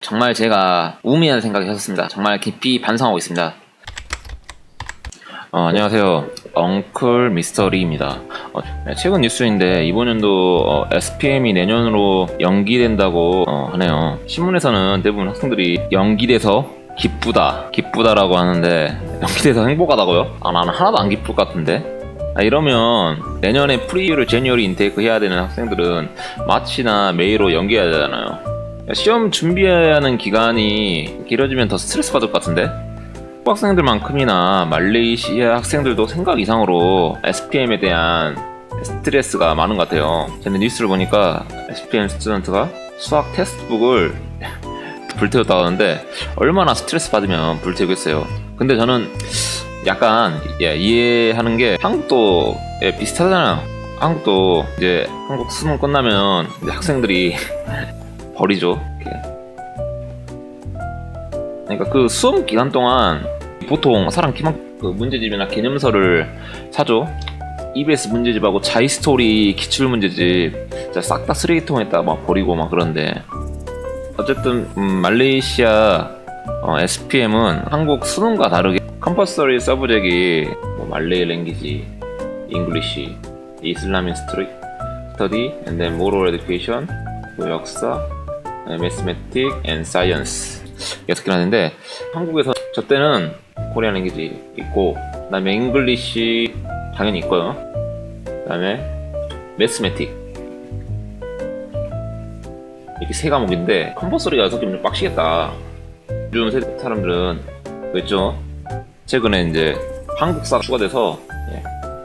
정말 제가 우미한 생각이 했었습니다. 정말 깊이 반성하고 있습니다. 안녕하세요. 엉클 미스터리입니다. 최근 뉴스인데 이번 연도 SPM이 내년으로 연기된다고 하네요. 신문에서는 대부분 학생들이 연기돼서 기쁘다라고 하는데, 연기돼서 행복하다고요? 나는 하나도 안 기쁠 것 같은데. 이러면 내년에 프리뷰를 제니어리 인테이크 해야 되는 학생들은 마치나 메이로 연기해야 되잖아요. 시험 준비해야 하는 기간이 길어지면 더 스트레스 받을 것 같은데. 학생들만큼이나 말레이시아 학생들도 생각 이상으로 SPM에 대한 스트레스가 많은 것 같아요. 저는 뉴스를 보니까 SPM 스튜던트가 수학 테스트북을 불태웠다고 하는데, 얼마나 스트레스 받으면 불태우겠어요. 근데 저는 약간 이해하는 게, 한국도 비슷하잖아요. 한국도 이제 한국 수능 끝나면 이제 학생들이 버리죠. 그러니까 그 수험 기간 동안 보통 사람 그 문제집이나 개념서를 사죠. EBS 문제집하고 자이스토리 기출문제집 싹 다 쓰레기통에다 막 버리고 막 그런데, 어쨌든 말레이시아 SPM은 한국 수능과 다르게 컴퍼서리 서브젝이 말레이 랭귀지, 잉글리시, 이슬라믹 스터디, and then moral education, 역사, 매스매틱 앤 사이언스 6개나 하는데, 한국에서 저 때는 코리안 랭귀지 있고, 그 다음에 잉글리시 당연히 있고요. 그 다음에 매스매틱, 이렇게 3과목인데 컴퍼서리가 6개면 좀 빡시겠다. 요즘 세대 사람들은 그랬죠. 최근에 이제 한국사가 추가돼서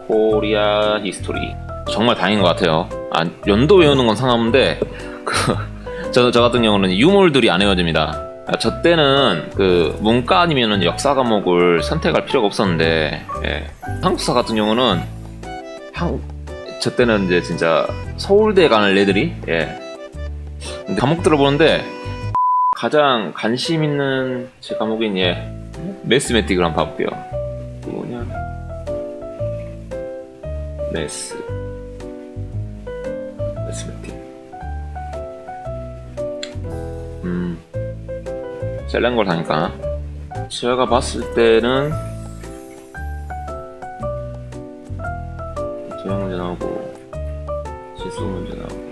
코리아 히스토리, 정말 다행인 것 같아요. 연도 외우는 건 상관없는데 저 같은 경우는 유물들이 안 외워집니다. 저 때는 그 문과 아니면은 역사 과목을 선택할 필요가 없었는데, 한국사 같은 경우는 저 때는 이제 진짜 서울대 가는 애들이 근데 과목들을 보는데 가장 관심 있는 제 과목인 매스매틱을 한번 봐볼게요. 뭐냐? 매스매틱. 셀렌 걸 사니까. 제가 봤을 때는 제형 문제 나오고 지수 문제 나오고,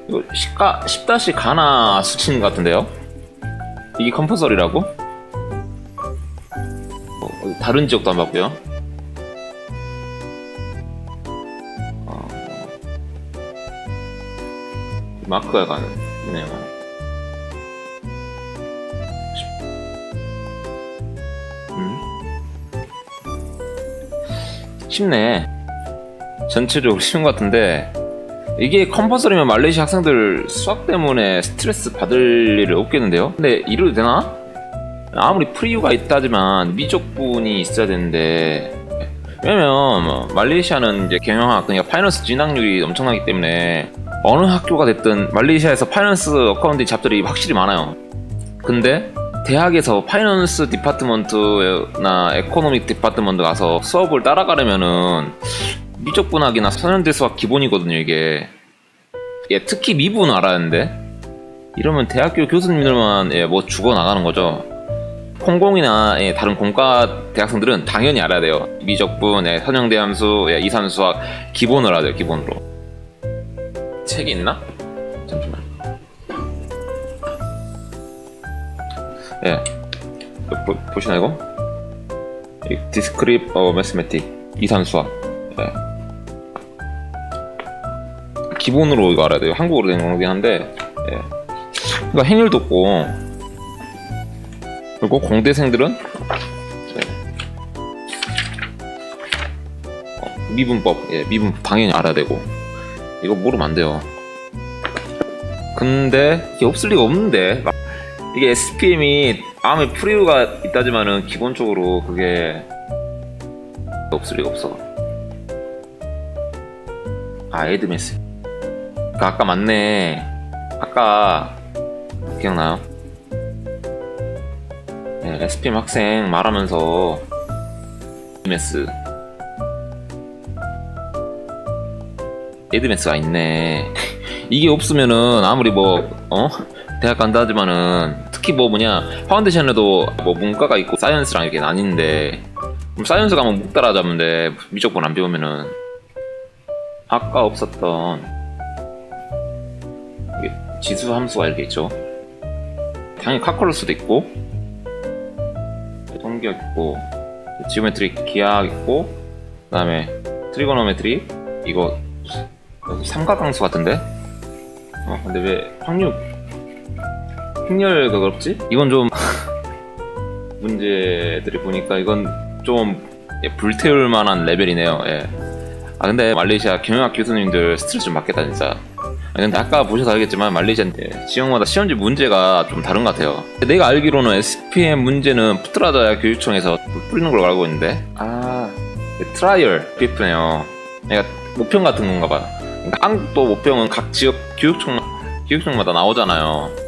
이거 10다시 가나 수치는 것 같은데요? 이게 컴퍼서리라고? 다른 지역도 안 봤고요. 마크가 가는 네요. 쉽네. 전체적으로 쉬운 것 같은데, 이게 컴퍼서리면 말레이시아 학생들 수학 때문에 스트레스 받을 일이 없겠는데요? 근데 이래도 되나? 아무리 프리뷰가 있다지만 미적분이 있어야 되는데, 왜냐면 말레이시아는 이제 경영학, 그러니까 파이낸스 진학률이 엄청나기 때문에 어느 학교가 됐든 말레이시아에서 파이낸스 어카운팅 잡들이 확실히 많아요. 근데 대학에서 파이낸스 디파트먼트나 에코노믹 디파트먼트 가서 수업을 따라가려면은 미적분학이나 선형대 수학 기본이거든요. 이게 특히 미분을 알아야 하는데, 이러면 대학교 교수님들만 뭐 죽어나가는 거죠. 콩공이나 다른 공과 대학생들은 당연히 알아야 돼요. 미적분, 선형대 함수, 이산수학 기본을 알아야 돼요. 기본으로. 책이 있나? 잠시만. 보시나 이거? 디스크립 매스매틱 이산수학. 기본으로 이거 알아야 돼요. 한국어로 된 거긴 한데, 그러니까 행렬도 없고, 그리고 공대생들은 미분법, 미분법 당연히 알아야 되고, 이거 모르면 안 돼요. 근데 이게 없을 리가 없는데, 이게 SPM이 아무리 프리뷰가 있다지만은 기본적으로 그게 없을 리가 없어. 에드메스. 아까 맞네. 아까 기억나요? SPM 학생 말하면서 에드메스가 있네. 이게 없으면은 아무리 대학 간다 하지만은 특히 뭐 뭐냐 파운데이션에도 뭐 문과가 있고 사이언스랑 이렇게 나뉘는데 그럼 사이언스 가면 못 따라잡는데 미적분 안 배우면은 아까 없었던 이게 지수 함수가 이렇게 있죠. 당연히 칼큘러스도 있고 통계학 있고 지오메트리 기하학 있고 그 다음에 트리고노메트리 이거 삼각함수 같은데 근데 왜 확률 그거없지? 이건 좀 문제들이 보니까 이건 좀 불태울 만한 레벨이네요. 예. 근데 말레이시아 경영학 교수님들 스트레스 좀 받겠다 진짜. 근데 아까 보셔서 알겠지만 말레이시아인데 지역마다 시험지 문제가 좀 다른 것 같아요. 내가 알기로는 SPM 문제는 푸트라자야 교육청에서 뿌리는 걸로 알고 있는데 트라이얼 PF네요. 그러니까 모평 같은 건가 봐요. 그러니까 한국도 모평은 각 지역 교육청마다 나오잖아요.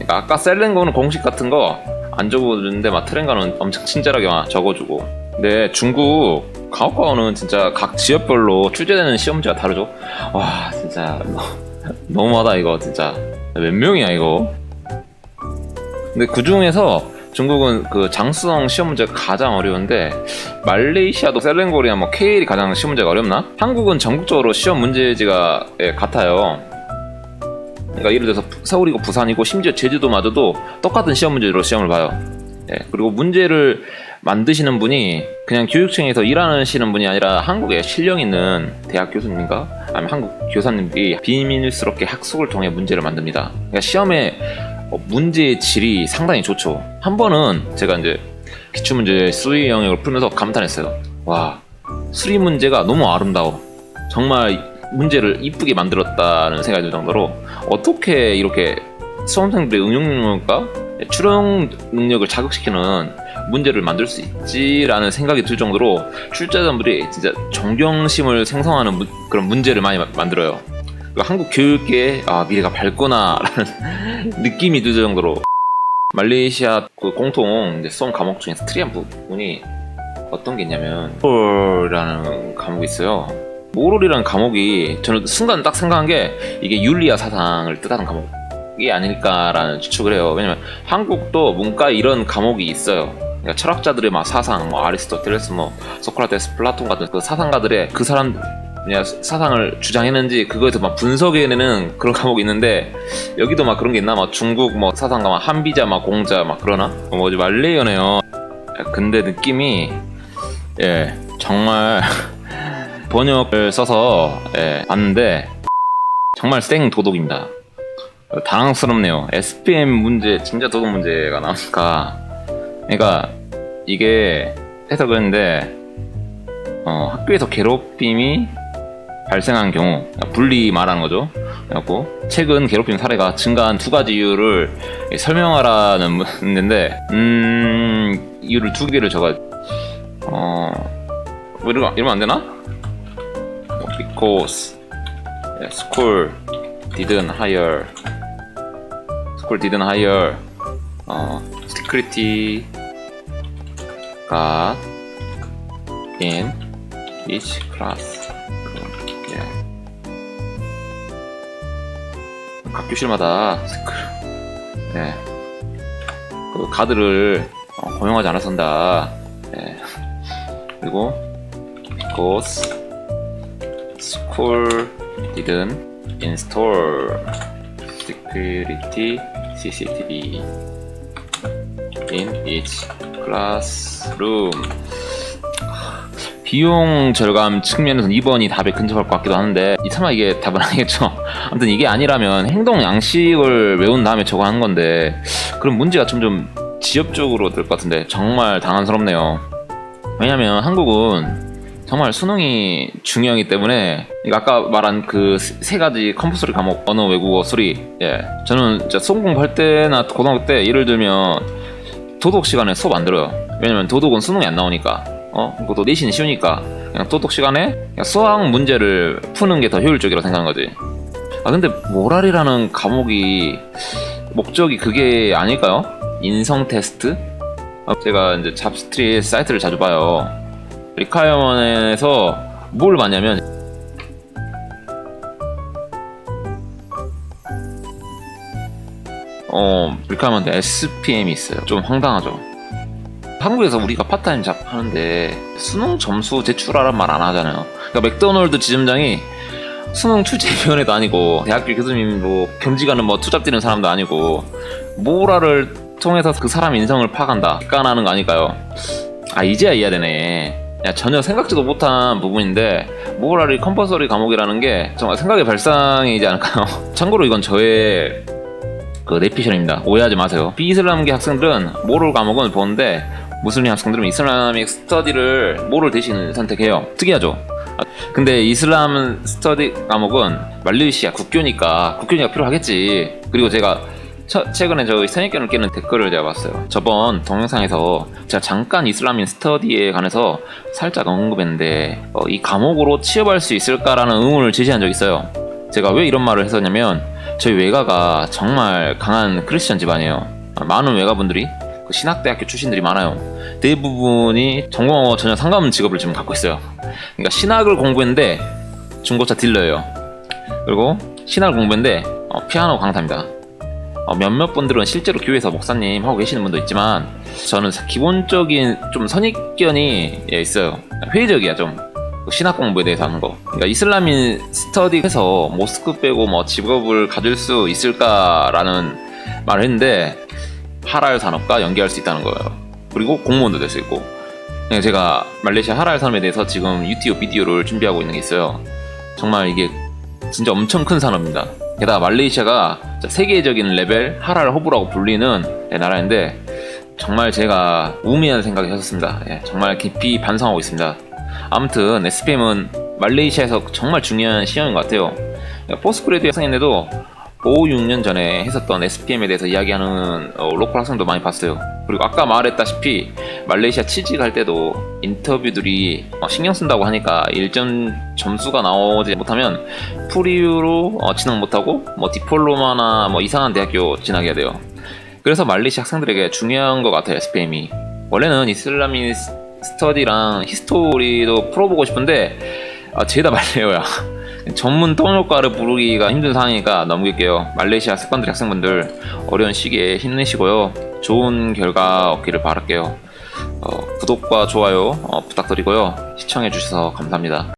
그러니까 아까 셀렌거는 공식 같은 거 안 적어주는데 막 트렌가는 엄청 친절하게 막 적어주고. 근데 중국 가오카오는 진짜 각 지역별로 출제되는 시험지가 다르죠. 와 진짜 너무하다 이거 진짜. 몇 명이야 이거. 근데 그 중에서 중국은 그 장수성 시험 문제가 가장 어려운데 말레이시아도 셀렌고리나 뭐 KL이 가장 시험 문제가 어렵나? 한국은 전국적으로 시험 문제지가 같아요. 그러니까 예를 들어서 서울이고 부산이고 심지어 제주도마저도 똑같은 시험 문제로 시험을 봐요. 그리고 문제를 만드시는 분이 그냥 교육청에서 일하시는 분이 아니라 한국에 실력 있는 대학 교수님인가? 아니면 한국 교사님들이 비밀스럽게 학속을 통해 문제를 만듭니다. 그러니까 시험에 문제의 질이 상당히 좋죠. 한 번은 제가 이제 기출문제 수리 영역을 풀면서 감탄했어요. 와, 수리 문제가 너무 아름다워. 정말 문제를 이쁘게 만들었다는 생각이 들 정도로 어떻게 이렇게 수험생들의 응용 능력과 추론 능력을 자극시키는 문제를 만들 수 있지라는 생각이 들 정도로 출제자분들이 진짜 존경심을 생성하는 그런 문제를 많이 만들어요. 한국 교육계의 미래가 밝구나라는 느낌이 들 정도로. 말레이시아 그 공통 이제 수험 과목 중에 특이한 부분이 어떤 게 있냐면 모럴이라는 과목이 있어요. 모럴이라는 과목이 저는 순간 딱 생각한 게 이게 윤리와 사상을 뜻하는 과목이 아닐까라는 추측을 해요. 왜냐면 한국도 문과에 이런 과목이 있어요. 그러니까 철학자들의 막 사상, 뭐 아리스토텔레스, 뭐 소크라테스, 플라톤 같은 그 사상가들의 그 사람 사상을 주장했는지 그거에서 막 분석해내는 그런 과목이 있는데 여기도 막 그런 게 있나? 막 중국 뭐 사상가 막 한비자 막 공자 막 그러나? 뭐지 말레이어네요. 근데 느낌이 정말 번역을 써서 봤는데 정말 생 도덕입니다. 당황스럽네요. SPM 문제 진짜 도덕 문제가 나오니까. 그러니까 이게 해석했는데 학교에서 괴롭힘이 발생한 경우 분리 말하는 거죠. 그래갖고 최근 괴롭힘 사례가 증가한 두 가지 이유를 설명하라는 문제인데 이유를 두 개를 적어. 이러면 안 되나? Because school didn't hire security guard in each class. 각 교실마다 그 가드를 고용하지 않았습니다. 그리고 because school didn't install security CCTV in each classroom. 비용 절감 측면에서는 2번이 답에 근접할 것 같기도 하는데 설마 이게 답은 아니겠죠. 아무튼 이게 아니라면 행동 양식을 외운 다음에 저거 하는 건데 그럼 문제가 점점 지엽적으로 될 것 같은데 정말 당황스럽네요. 왜냐면 한국은 정말 수능이 중요하기 때문에 아까 말한 그 세 가지 컴퍼서리 과목 언어, 외국어, 수리 저는 진짜 수험 공부할 때나 고등학교 때 예를 들면 도덕 시간에 수업 안 들어요. 왜냐면 도덕은 수능이 안 나오니까 그것도 내신이 쉬우니까 그냥 도덕 시간에 그냥 수학 문제를 푸는 게 더 효율적이라고 생각하는 거지. 근데 모랄이라는 과목이 목적이 그게 아닐까요? 인성 테스트? 제가 이제 잡스트리 사이트를 자주 봐요. 리카이어먼에서 뭘 봤냐면 리퀘어먼트 SPM이 있어요. 좀 황당하죠. 한국에서 우리가 파트타임 잡 하는데 수능 점수 제출하란 말 안 하잖아요. 그러니까 맥도널드 지점장이 수능 출제위원회도 아니고 대학교 교수님 뭐 겸지가는 뭐 투잡 뛰는 사람도 아니고 모라를 통해서 그 사람 인성을 파악한다. 객관하는 거 아닐까요? 아 이제야 이해가 되네. 야, 전혀 생각지도 못한 부분인데 모라리 컴퍼서리 과목이라는 게 정말 생각의 발상이지 않을까요? 참고로 이건 저의 그 내피셜입니다. 오해하지 마세요. 비이슬람계 학생들은 모럴 과목은 보는데 무슬림 학생들은 이슬라믹 스터디를 모럴 대신 선택해요. 특이하죠? 근데 이슬람 스터디 과목은 말레이시아 국교니까 필요하겠지. 그리고 제가 최근에 저희 선입견을 깨는 댓글을 제가 봤어요. 저번 동영상에서 제가 잠깐 이슬람인 스터디에 관해서 살짝 언급했는데 이 과목으로 취업할 수 있을까라는 의문을 제시한 적이 있어요. 제가 왜 이런 말을 했었냐면 저희 외가가 정말 강한 크리스천 집안이에요. 많은 외가분들이 신학대학교 출신들이 많아요. 대부분이 전공하고 전혀 상관없는 직업을 지금 갖고 있어요. 그러니까 신학을 공부했는데 중고차 딜러예요. 그리고 신학을 공부했는데 피아노 강사입니다. 몇몇 분들은 실제로 교회에서 목사님 하고 계시는 분도 있지만 저는 기본적인 좀 선입견이 있어요. 회의적이야 좀. 신학 공부에 대해서 하는 거. 그러니까 이슬람인 스터디에서 모스크 빼고 뭐 직업을 가질 수 있을까라는 말을 했는데 하랄 산업과 연계할 수 있다는 거예요. 그리고 공무원도 될 수 있고. 제가 말레이시아 하랄 산업에 대해서 지금 유튜브 비디오를 준비하고 있는 게 있어요. 정말 이게 진짜 엄청 큰 산업입니다. 게다가 말레이시아가 세계적인 레벨 하랄 허브라고 불리는 나라인데 정말 제가 우매한 생각이 했었습니다. 정말 깊이 반성하고 있습니다. 아무튼 SPM은 말레이시아에서 정말 중요한 시험인 것 같아요. 포스트그레드 학생인데도 5, 6년 전에 했었던 SPM에 대해서 이야기하는 로컬 학생도 많이 봤어요. 그리고 아까 말했다시피 말레이시아 취직할 때도 인터뷰들이 신경 쓴다고 하니까 일정 점수가 나오지 못하면 프리유로 진학 못하고 디플로마나 이상한 대학교 진학해야 돼요. 그래서 말레이시아 학생들에게 중요한 것 같아요. SPM이 원래는 이슬람인 스터디랑 히스토리도 풀어보고 싶은데 죄다 말레이어야. 전문 통역과를 부르기가 힘든 상황이니까 넘길게요. 말레이시아 세컨드리 학생분들 어려운 시기에 힘내시고요. 좋은 결과 얻기를 바랄게요. 구독과 좋아요 부탁드리고요. 시청해주셔서 감사합니다.